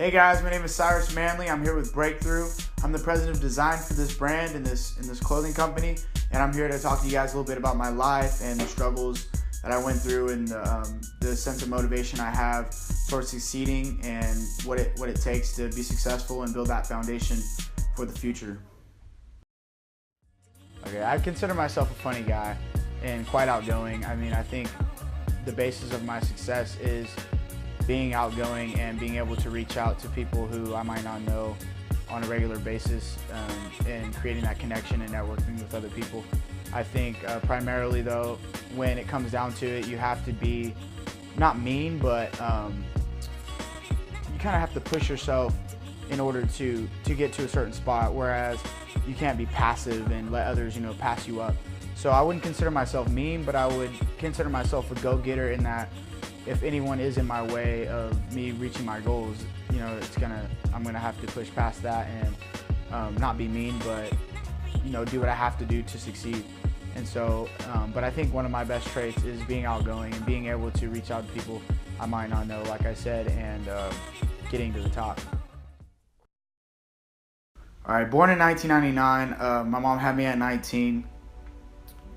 Hey guys, my name is Cyrus Manley. I'm here with THRU. I'm the president of design for this brand in this clothing company, and I'm here to talk to you guys a little bit about my life and the struggles that I went through and the sense of motivation I have towards succeeding and what it takes to be successful and build that foundation for the future. Okay, I consider myself a funny guy and quite outgoing. I mean, I think the basis of my success is being outgoing and being able to reach out to people who I might not know on a regular basis, and creating that connection and networking with other people. I think primarily though, when it comes down to it, you have to be not mean, but you kind of have to push yourself in order to get to a certain spot, whereas you can't be passive and let others, pass you up. So I wouldn't consider myself mean, but I would consider myself a go-getter in that if anyone is in my way of me reaching my goals, I'm gonna have to push past that and not be mean, but do what I have to do to succeed. And so, but I think one of my best traits is being outgoing and being able to reach out to people I might not know, like I said, and getting to the top. All right, born in 1999. My mom had me at 19.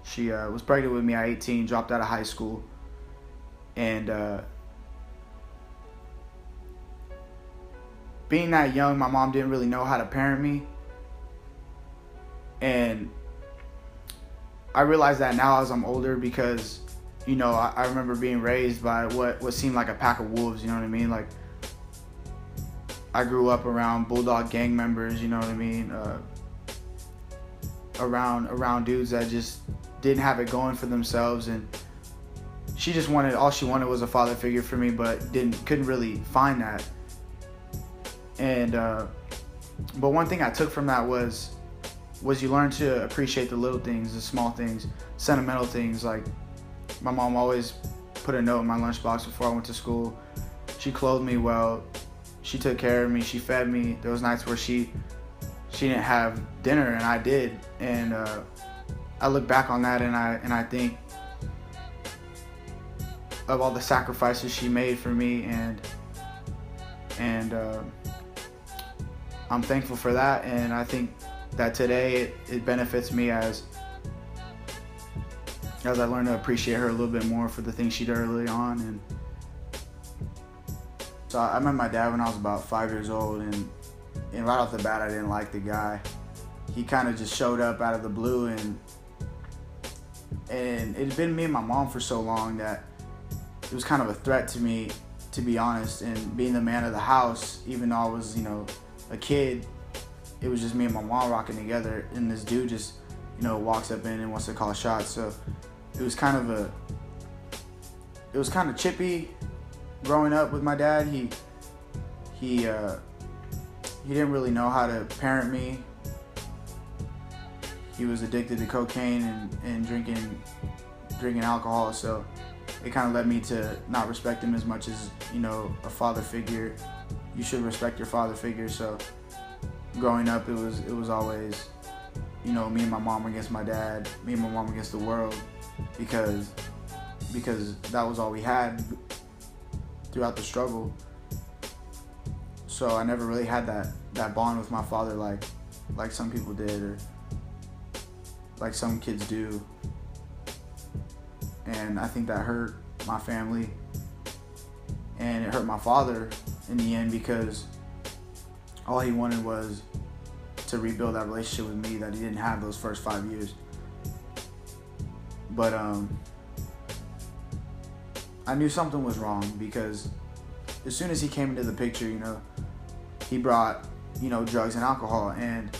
She was pregnant with me at 18, dropped out of high school. And being that young, my mom didn't really know how to parent me. And I realize that now as I'm older because, I remember being raised by what seemed like a pack of wolves, you know what I mean? Like, I grew up around bulldog gang members, you know what I mean? Around dudes that just didn't have it going for themselves, and all she wanted was a father figure for me, but couldn't really find that. And but one thing I took from that was you learn to appreciate the little things, the small things, sentimental things. Like, my mom always put a note in my lunchbox before I went to school. She clothed me well. She took care of me. She fed me. There was nights where she didn't have dinner and I did. And I look back on that and I think of all the sacrifices she made for me, and I'm thankful for that. And I think that today it benefits me as I learn to appreciate her a little bit more for the things she did early on. And so I met my dad when I was about 5 years old, and right off the bat I didn't like the guy. He kind of just showed up out of the blue, and it had been me and my mom for so long that it was kind of a threat to me, to be honest. And being the man of the house, even though I was, a kid, it was just me and my mom rocking together, and this dude just, walks up in and wants to call shots. So it was kind of chippy growing up with my dad. He didn't really know how to parent me. He was addicted to cocaine and drinking alcohol, so it kind of led me to not respect him as much as, a father figure. You should respect your father figure. So growing up, it was always, me and my mom against my dad, me and my mom against the world, because that was all we had throughout the struggle. So I never really had that bond with my father like some people did, or like some kids do. And I think that hurt my family, and it hurt my father in the end, because all he wanted was to rebuild that relationship with me that he didn't have those first 5 years. But I knew something was wrong, because as soon as he came into the picture, he brought, drugs and alcohol. And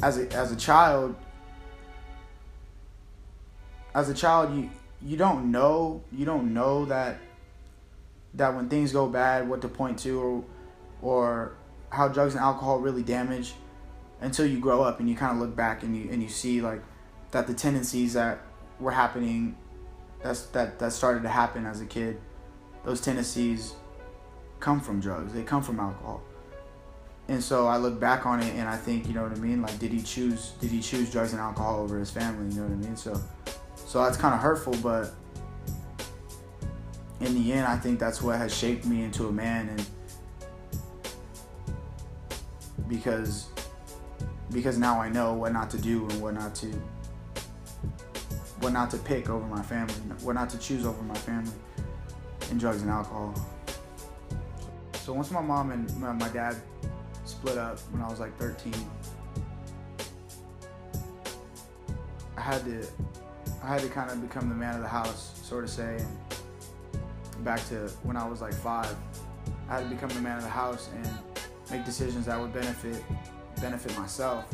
as a child, you don't know that when things go bad, what to point to, or how drugs and alcohol really damage, until you grow up and you kind of look back and you see like that the tendencies that were happening, that started to happen as a kid, those tendencies come from drugs. They come from alcohol. And so I look back on it and I think, like, did he choose drugs and alcohol over his family? You know what I mean? So that's kind of hurtful, but in the end, I think that's what has shaped me into a man. because now I know what not to do and what not to pick over my family, what not to choose over my family in drugs and alcohol. So once my mom and my dad split up when I was like 13, I had to kind of become the man of the house, sort of say. And back to when I was like 5, I had to become the man of the house and make decisions that would benefit myself.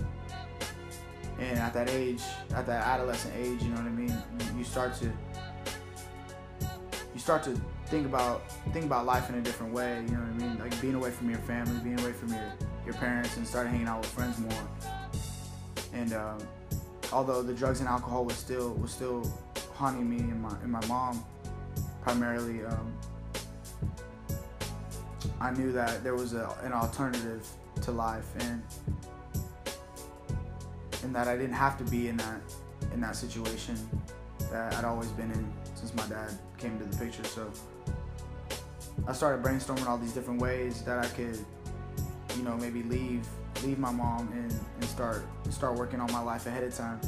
And at that age, at that adolescent age, you know what I mean, you start to think about life in a different way, you know what I mean? Like being away from your family, being away from your parents, and started hanging out with friends more. And although the drugs and alcohol was still haunting me and my mom primarily, I knew that there was an alternative to life, and that I didn't have to be in that situation that I'd always been in since my dad came to the picture. So I started brainstorming all these different ways that I could, you know, maybe leave my mom and start working on my life ahead of time.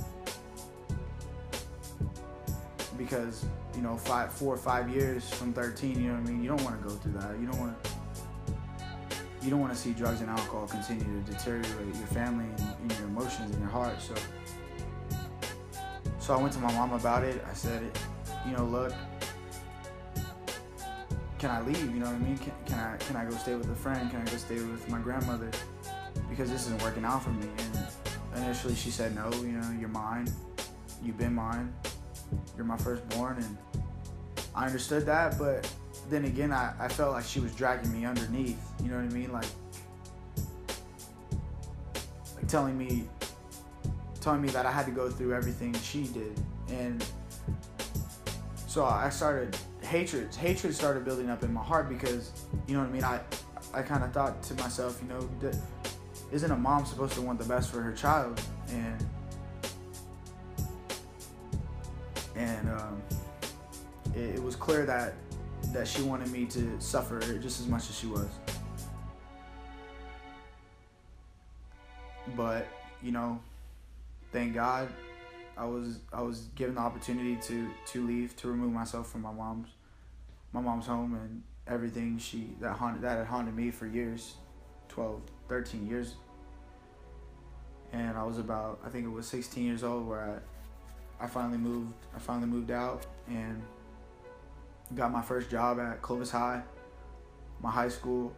Because, you know, 4 or 5 years from 13, you know what I mean, you don't want to go through that. You don't want to see drugs and alcohol continue to deteriorate your family and your emotions and your heart. So I went to my mom about it. I said, you know, look, can I leave? You know what I mean? Can I go stay with a friend? Can I go stay with my grandmother? Because this isn't working out for me. And initially she said, no, you know, you're mine. You've been mine. You're my firstborn. And I understood that, but then again, I felt like she was dragging me underneath, you know what I mean? Like telling me that I had to go through everything she did. And so I started, hatred started building up in my heart, because, you know what I mean? I kind of thought to myself, you know, isn't a mom supposed to want the best for her child? And it was clear that she wanted me to suffer just as much as she was. But, you know, thank God I was given the opportunity to leave, to remove myself from my mom's home and everything that had haunted me for years, 12, 13 years. And I was about, I think it was 16 years old where I finally moved out and got my first job at Clovis High, my high school,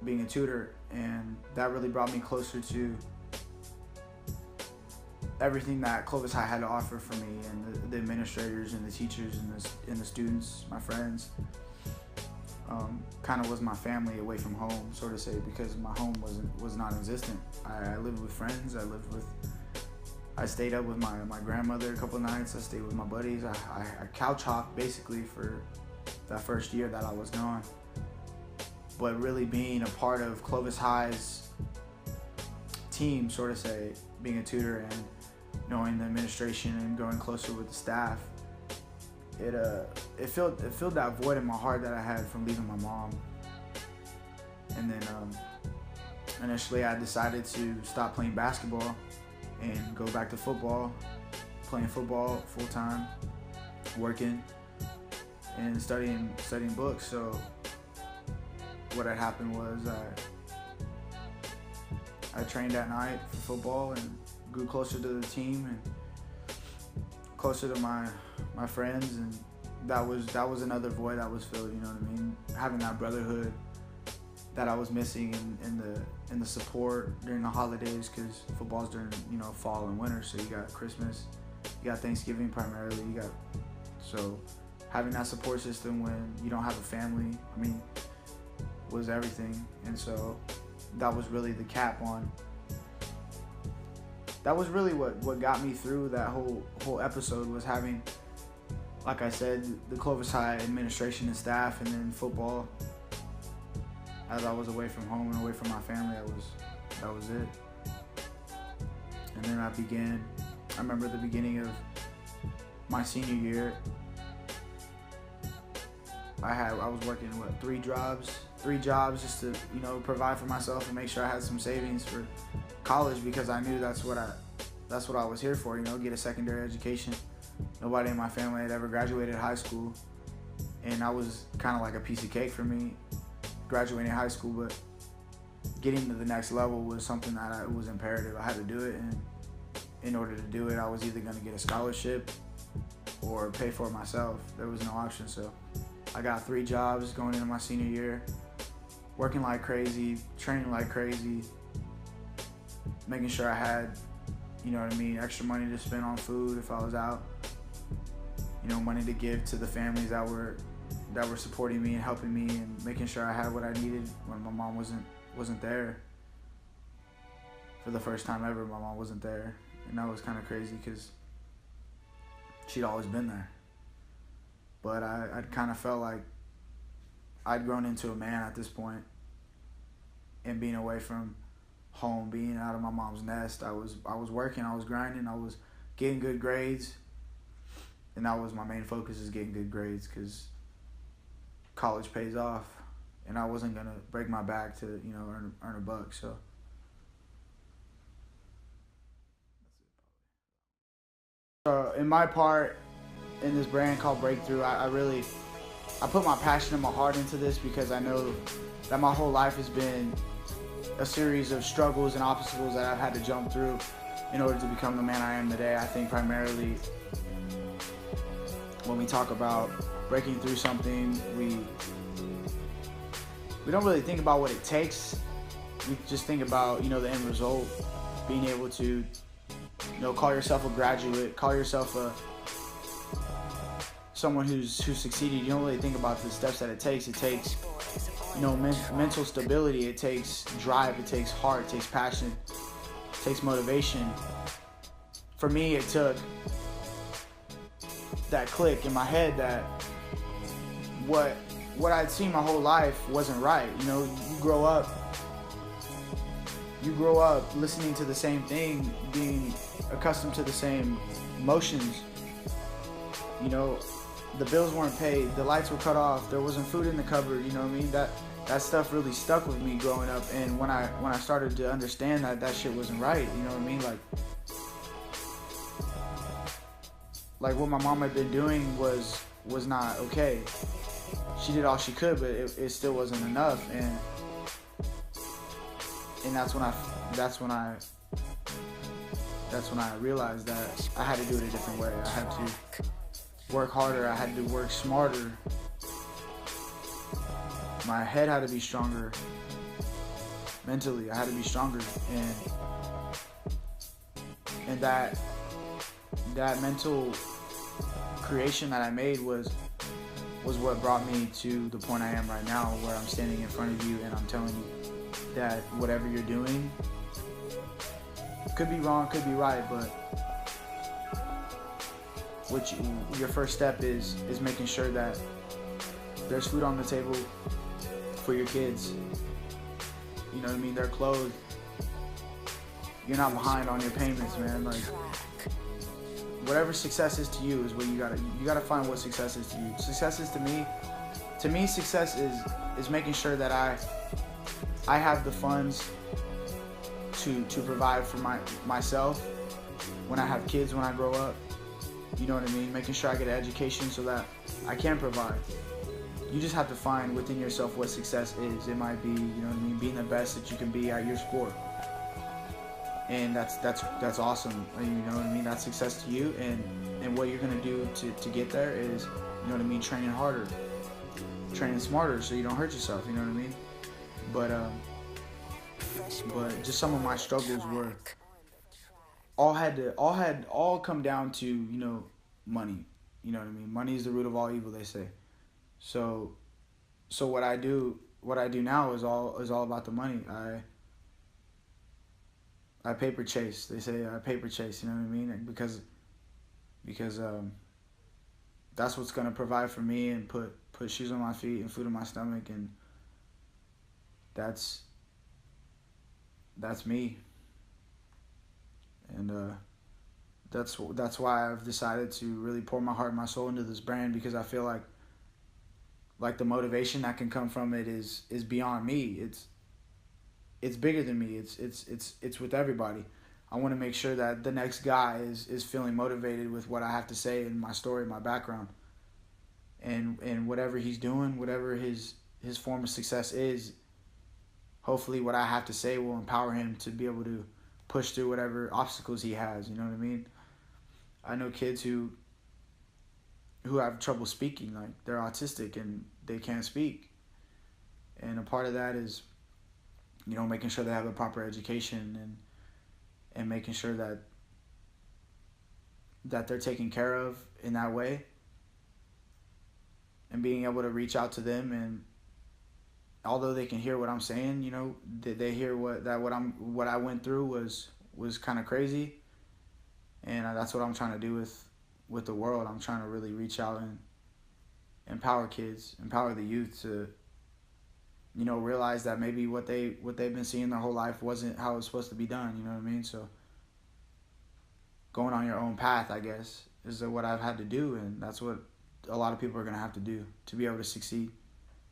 being a tutor, and that really brought me closer to everything that Clovis High had to offer for me, and the administrators and the teachers and the students, my friends. Kind of was my family away from home, sort of say, because my home was non-existent. I lived with friends. I stayed up with my grandmother a couple of nights. I stayed with my buddies. I couch hopped basically for that first year that I was gone. But really being a part of Clovis High's team, sort of say, being a tutor and knowing the administration and growing closer with the staff, it filled that void in my heart that I had from leaving my mom. And then initially I decided to stop playing basketball and go back to football, playing football full time, working and studying books. So what had happened was I trained at night for football and grew closer to the team and closer to my friends, and that was another void that was filled, you know what I mean? Having that brotherhood that I was missing in the support during the holidays, because football's during, you know, fall and winter, so you got Christmas, you got Thanksgiving primarily, so having that support system when you don't have a family, I mean, was everything. And so that was really the cap on, that was really what got me through that whole episode, was having, like I said, the Clovis High administration and staff, and then football. As I was away from home and away from my family, that was it. And then I remember the beginning of my senior year, I was working 3 jobs 3 jobs just to, provide for myself and make sure I had some savings for college, because I knew that's what I was here for, get a secondary education. Nobody in my family had ever graduated high school, and that was kind of like a piece of cake for me, graduating high school. But getting to the next level was something that was imperative. I had to do it, and in order to do it, I was either going to get a scholarship or pay for it myself. There was no option. So I got 3 jobs going into my senior year, working like crazy, training like crazy, making sure I had, extra money to spend on food if I was out, money to give to the families that were supporting me and helping me, and making sure I had what I needed when my mom wasn't there. For the first time ever, my mom wasn't there, and that was kind of crazy because she'd always been there. But I kind of felt like I'd grown into a man at this point, and being away from home, being out of my mom's nest. I was working, I was grinding, I was getting good grades, and that was my main focus, is getting good grades, because college pays off, and I wasn't gonna break my back to earn a buck. So in my part in this brand called Breakthrough, I put my passion and my heart into this, because I know that my whole life has been a series of struggles and obstacles that I've had to jump through in order to become the man I am today. I think primarily when we talk about breaking through something, we don't really think about what it takes. We just think about, the end result, being able to, call yourself a graduate, call yourself someone who's succeeded. You don't really think about the steps that it takes. It takes, mental stability. It takes drive. It takes heart. It takes passion. It takes motivation. For me, it took that click in my head that what I'd seen my whole life wasn't right. You grow up listening to the same thing, being accustomed to the same emotions. The bills weren't paid, the lights were cut off, there wasn't food in the cupboard. That stuff really stuck with me growing up. And when I started to understand that shit wasn't right, like what my mom had been doing was not okay. She did all she could, but it still wasn't enough. And that's when I realized that I had to do it a different way. I had to work harder. I had to work smarter. My head had to be stronger. Mentally, I had to be stronger. And that mental creation that I made was what brought me to the point I am right now, where I'm standing in front of you and I'm telling you that whatever you're doing could be wrong, could be right, but your first step is making sure that there's food on the table for your kids. They're clothed. You're not behind on your payments, man. Like, whatever success is to you is what you gotta find what success is to you. Success is to me, success is making sure that I have the funds to provide for myself when I have kids, when I grow up. You know what I mean? Making sure I get an education so that I can provide. You just have to find within yourself what success is. It might be, being the best that you can be at your sport. And that's awesome. That's success to you. And what you're gonna do to get there is, training harder, training smarter so you don't hurt yourself. But just some of my struggles were all come down to money. Money is the root of all evil, they say. So what I do now is all about the money. I paper chase. They say I paper chase. Because that's what's gonna provide for me and put shoes on my feet and food in my stomach, and that's me. And that's why I've decided to really pour my heart and my soul into this brand, because I feel like like the motivation that can come from it is beyond me. It's bigger than me. It's with everybody. I want to make sure that the next guy is feeling motivated with what I have to say and my story, my background, and whatever he's doing, whatever his form of success is. Hopefully, what I have to say will empower him to be able to push through whatever obstacles he has. You know what I mean? I know kids who have trouble speaking, like they're autistic and they can't speak, and a part of that is, you know, making sure they have a proper education and making sure that they're taken care of in that way, and being able to reach out to them, and although they can hear what I'm saying, you know, they hear what I went through was kind of crazy, and that's what I'm trying to do with the world. I'm trying to really reach out and empower kids, empower the youth to, you know, realize that maybe what they've been seeing their whole life wasn't how it's supposed to be done. You know what I mean? So going on your own path, I guess, is what I've had to do, and that's what a lot of people are gonna have to do to be able to succeed.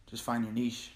Just find your niche.